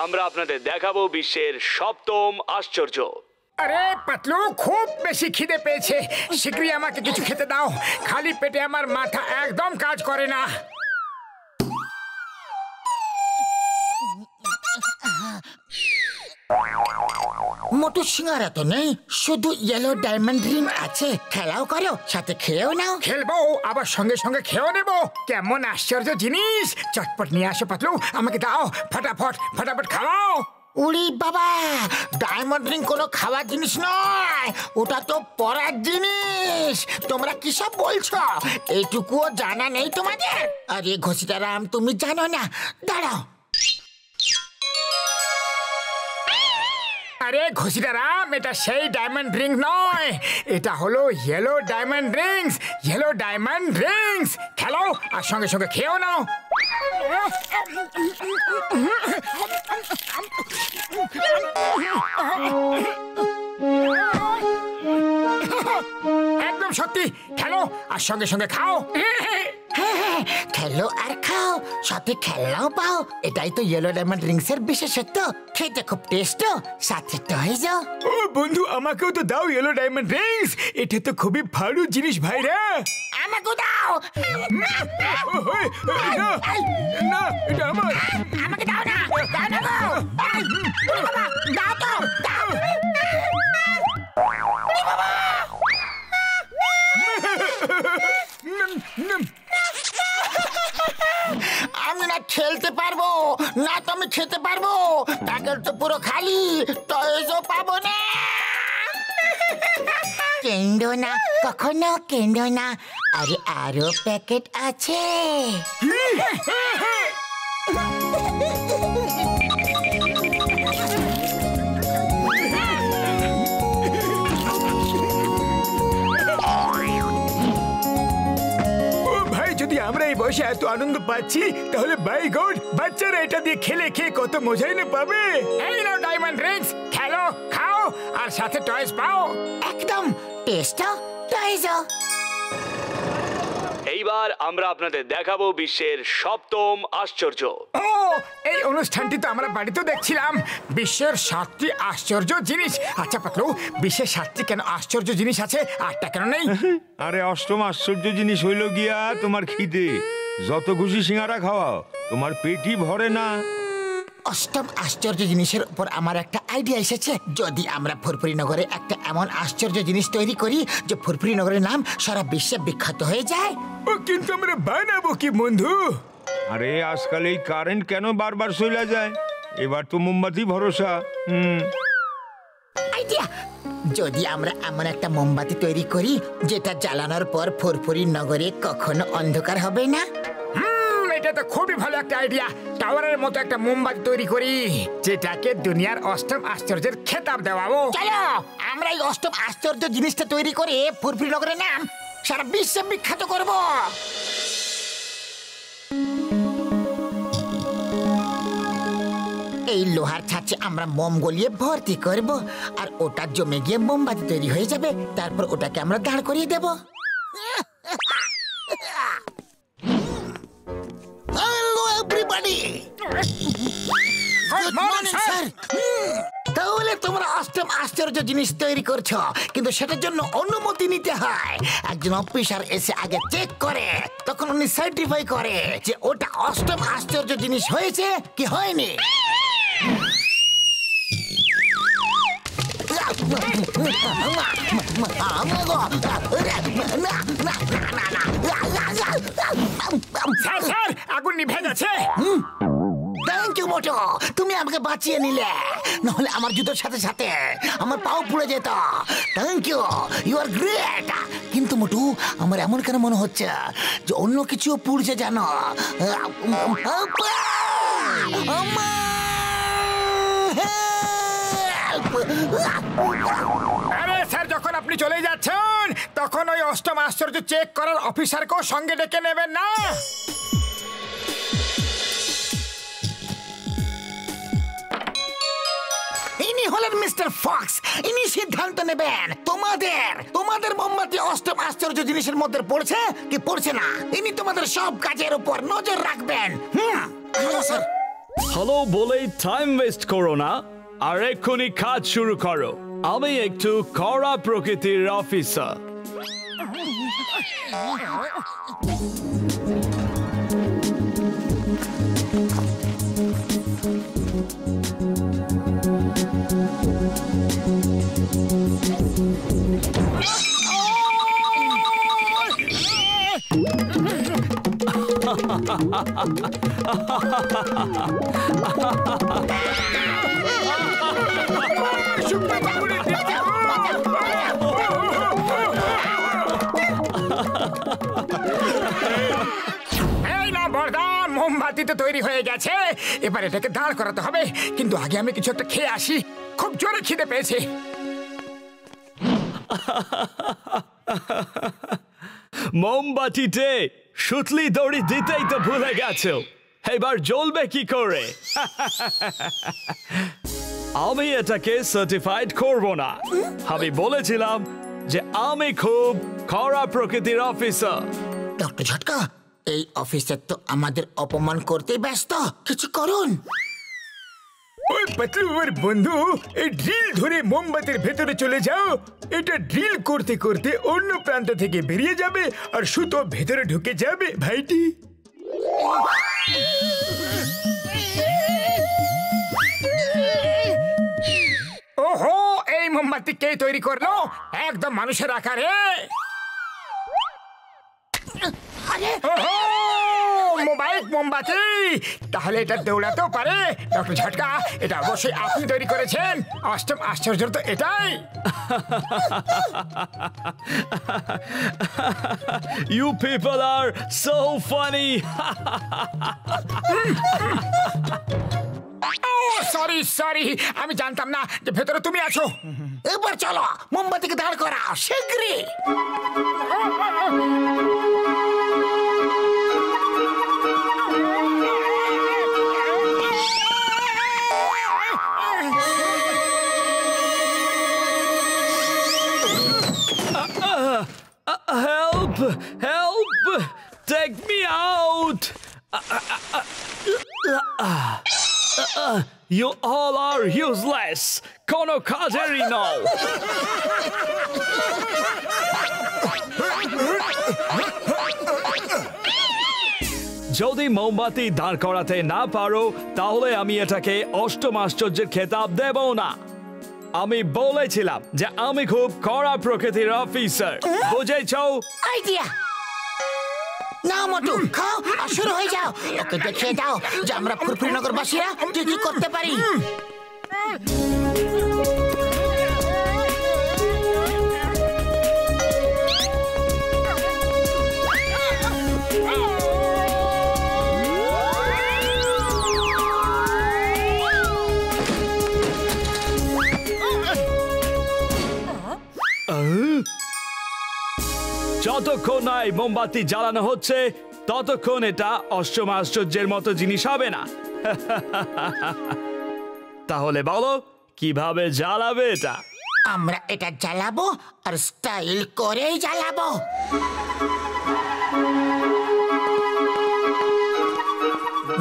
আমরা আপনাদের দেখাবো বিশ্বের সপ্তম আশ্চর্য। আরে পাতলু, খুব বেশি খিদে পেয়েছে, শীঘ্রই আমাকে কিছু খেতে দাও। খালি পেটে আমার মাথা একদম কাজ করে না। মোটু সিঙ্গারা তো নেই, শুধু ইয়েলো ডায়মন্ড রিং আছে। খেলাও করো, সাথে খেয়েও নাও। খেলবো, আবার সঙ্গে সঙ্গে খেয়েও নেবো। কেমন আশ্চর্য জিনিস! চটপট নিয়ে আসো পাতলু, আমাকে দাও। ফটাফট ফটাফট খাওয়াও। উড়ি বাবা, ডায়মন্ড রিং কোনো খাওয়ার জিনিস নয়, ওটা তো পরার জিনিস। তোমরা কি সব বলছো? এইটুকুও জানা নেই তোমাদের? আরে ঘসিটারাম, তুমি জানো না? দাঁড়াও। আরে ঘসিটারাম, এটা সেই ডায়মন্ড রিং নয়, এটা হলো yellow diamond Rings. Yellow diamond Rings খেলো আর সঙ্গে সঙ্গে খেয়েও নাও। একদম সত্যি, খেলো আর সঙ্গে সঙ্গে খাও। খেলো আর খাও, সাথে খেলনাও পাও। এটাই তো ইয়েলো ডায়মন্ড রিংস এর বিশেষত্ব। খেতে খুব টেস্টও, সাথে টয়েজও। ও বন্ধু, আমাকেও তো দাও ইয়েলো ডায়মন্ড রিংস। এটা তো খুবই ভালো জিনিস ভাইরা। আমাকেও দাও। না না, এটা আমার। আমাকে দাও না, দাও না গো। দাও তো, দাও। আমি না খেলতে পারবো না, তো আমি খেতে পারবো। প্যাকেট তো পুরো খালি, টয়েজও পাবো না। কেন্দ্র না, কখনো কেন্দ্র না। আরে আরো প্যাকেট আছে। যদি আমরা এই বয়সে এত আনন্দ পাচ্ছি, তাহলে বাই গড, বাচ্চারা এটা দিয়ে খেলে খেয়ে কত মজাই না পাবে। এই নাও ডায়মন্ড রিংস, খেলো, খাও আর সাথে টয়েস পাও। একদম টেস্টও, টয়েজও। এইবার আমরা আপনাদের দেখাবো বিশ্বের সপ্তম আশ্চর্য। ও, এই অনুষ্ঠানটি তো আমরা বাড়িতেও দেখছিলাম। বিশ্বের 7টি আশ্চর্য জিনিস। আচ্ছা পাতলু, বিশ্বের 7টি কেন আশ্চর্য জিনিস আছে, 8টা কেন নেই? আরে অষ্টম আশ্চর্য জিনিস হইল গিয়া তোমার খিদে। যত খুশি সিঙ্গারা খাওয়াও, তোমার পেটই ভরে না। অষ্টম আশ্চর্য জিনিসের উপর আমার একটা আইডিয়া এসেছে। যদি আমরা ফুরফুরি নগরে একটা এমন আশ্চর্য জিনিস তৈরি করি যে ফুরফুরি নগরের নাম সারা বিশ্বে বিখ্যাত হয়ে যায়। ও, কিন্তু আমরা বানাবো কি বন্ধু? আরে আজকাল এই কারেন্ট কেন বারবার চলে যায়? এবার তো মোমবাতি ভরসা। আইডিয়া! যদি আমরা এমন একটা মোমবাতি তৈরি করি যেটা জ্বালানোর পর ফুরফুরি নগরে কখনো অন্ধকার হবে না। এটা তো খুবই ভালো একটা আইডিয়া। টাওয়ারের মতো একটা মোমবাতি তৈরি করি, যেটাকে দুনিয়ার অষ্টম আশ্চর্যের খেতাব দেওয়াবো। চলো, আমরা এই অষ্টম আশ্চর্য জিনিসটা তৈরি করে ফুরফুরি নগরের নাম সারা বিশ্বে বিখ্যাত করব। এই লোহার ছাঁচে আমরা মোম গলিয়ে ভর্তি করব, আর ওটা জমে গিয়ে মোমবাতি তৈরি হয়ে যাবে। তারপর ওটাকে আমরা দাঁড় করিয়ে দেব। Hello everybody, good morning sir. তাহলে তোমরা অষ্টম আশ্চর্য জিনিস তৈরি করছো, কিন্তু সেটার জন্য অনুমতি নিতে হয়। একজন অফিসার এসে আগে চেক করে, তখন উনি সার্টিফাই করে যে ওটা অষ্টম আশ্চর্য জিনিস হয়েছে কি হয়নি। স্যার, আগুন নিভে গেছে। থ্যাংক ইউ মোটু, তুমি আমাকে বাঁচিয়ে নিলে, নাহলে আমার জুতোর সাথে সাথে আমার পাও পুড়ে যেত। Thank you, you are great. কিন্তু মোটু, আমার এমন কেন মনে হচ্ছে যে অন্য কিছু পুড়ছে জানো? আরে স্যার, যখন আপনি চলে যাচ্ছেন তখন ওই অষ্টম আশ্চর্য চেক করার অফিসারকেও সঙ্গে ডেকে নেবেন না। ইনি হলেন মিস্টার ফক্স। ইনি সিদ্ধান্ত নেবেন তোমাদের মোমবাতি অষ্টম আশ্চর্য জিনিসের মধ্যে পড়ছে কি পড়ছে না। ইনি তোমাদের সব কাজের উপর নজর রাখবেন। Hello sir. হ্যালো বলেই টাইম ওয়েস্ট করো না, আর এক্ষুনি কাজ শুরু করো। আমি একটু কড়া প্রকৃতির অফিসার। এই না বর্দা, মোমবাতি তো তৈরি হয়ে গেছে, এবার এটাকে দাঁড় করাতে হবে। কিন্তু আগে আমি কিছু একটা খেয়ে আসি, খুব জোরে খিদে পেয়েছে। মোমবাতিতে সুতলি দড়ি দিতেই তো ভুলে গেছো, এবার জ্বলবে কি করে? আমি এটাকে সার্টিফাইড করব না। আমি বলেছিলাম যে আমি খুব কড়া প্রকৃতির অফিসার। ডক্টর ঝটকা, এই অফিসার তো আমাদের অপমান করতে ব্যস্ত, কিছু করুন। ওই পাতলু ওর বন্ধু, এই ড্রিল ধরে মোমবাতির ভেতরে চলে যাও। এটা ড্রিল করতে করতে অন্য প্রান্ত থেকে বেরিয়ে যাবে আর সুতো ভেতরে ঢুকে যাবে ভাইটি। ওহো, এই মোমবাতি কে তৈরি করলো? একদম মানুষের আকারে। ওহো, মোবাইল মোমবাতি, তাহলে এটা দৌড়াতেও পারে। ডক্টর ঝটকা, এটা অবশ্যই আপনি তৈরি করেছেন। অষ্টম আশ্চর্য তো এটাই। You people are so funny. Sorry sorry, আমি জানতাম না যে ভেতরে তুমি আছো। এবার চলো, মোমবাতিকে দাঁড় করা শীঘ্রই। Help! Help! Take me out! You all are useless! Kono kajeri no! যদি মোমবাতি দাঁড় করাতে না পারো, তাহলে আমি এটাকে অষ্টম আশ্চর্যের খেতাব দেব না। আমি বলেছিলাম যে আমি খুব কড়া প্রকৃতির অফিসার, বুঝেছো? আইডিয়া না মোটু, খাও আর শুরু হয়ে যাও। ওকে দেখিয়ে দাও যে আমরা ফুরফুরিনগরবাসীরা কি কি করতে পারি। যতক্ষণ না এই মোমবাতি জ্বালানো হচ্ছে, ততক্ষণ এটা অষ্টম আশ্চর্যের মতো জিনিস হবে না। তাহলে বলো কিভাবে জ্বালাবে এটা? আমরা এটা জ্বালাবো আর স্টাইল করেই জ্বালাবো।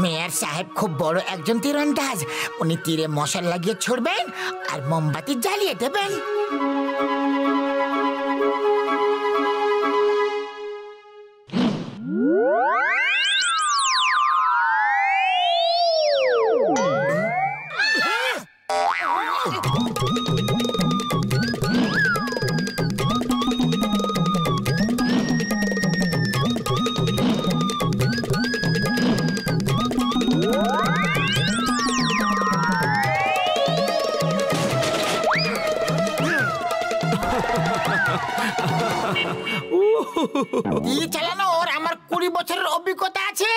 মেয়র সাহেব খুব বড় একজন তীরন্দাজ। উনি তীরে মশাল লাগিয়ে ছুড়বেন আর মোমবাতি জ্বালিয়ে দেবেন। তীর চালানোর আমার 20 বছরের অভিজ্ঞতা আছে।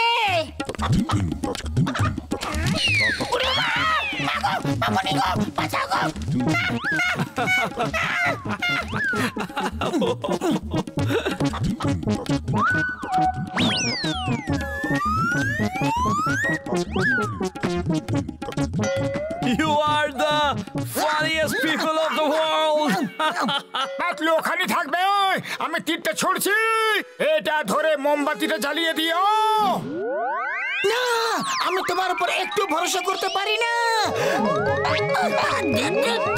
You are the funniest people of the world! Patlu ওখানে থাকবে, আমি তীরটা ছুড়ছি। এটা ধরে মোমবাতিটা জ্বালিয়ে দিও। না, আমি তোমার উপর একটু ভরসা করতে পারি না।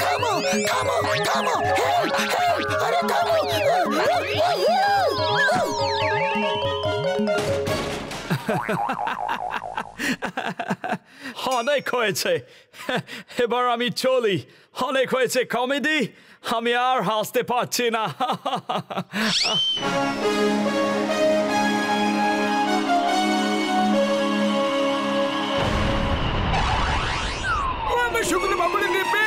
থামো থামো থামো, হেল্প হেল্প, আরে থামো। অনেক হয়েছে, এবার আমি চলি। অনেক হয়েছে কমেডি, আমি আর হাসতে পারছি না। আমার শুকনো বাবুরে নেবে।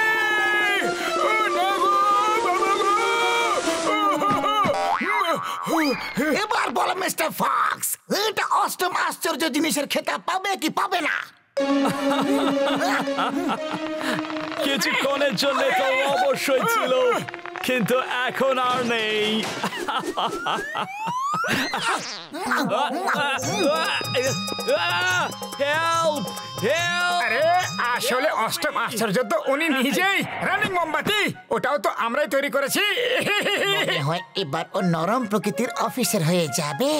এবার বলো মিস্টার ফক্স, এটা অষ্টম আশ্চর্য জিনিসের খেতাব পাবে কি পাবে না? কিছুক্ষণের জন্য তো অবশ্যই ছিল, কিন্তু এখন আর নেই। Help help! আরে আসলে অষ্টম আশ্চর্য তো উনি নিজেই, রানিং মোমবাতি। ওটাও তো আমরাই তৈরি করেছি। মনে হয় এবার ও নরম প্রকৃতির অফিসার হয়ে যাবে।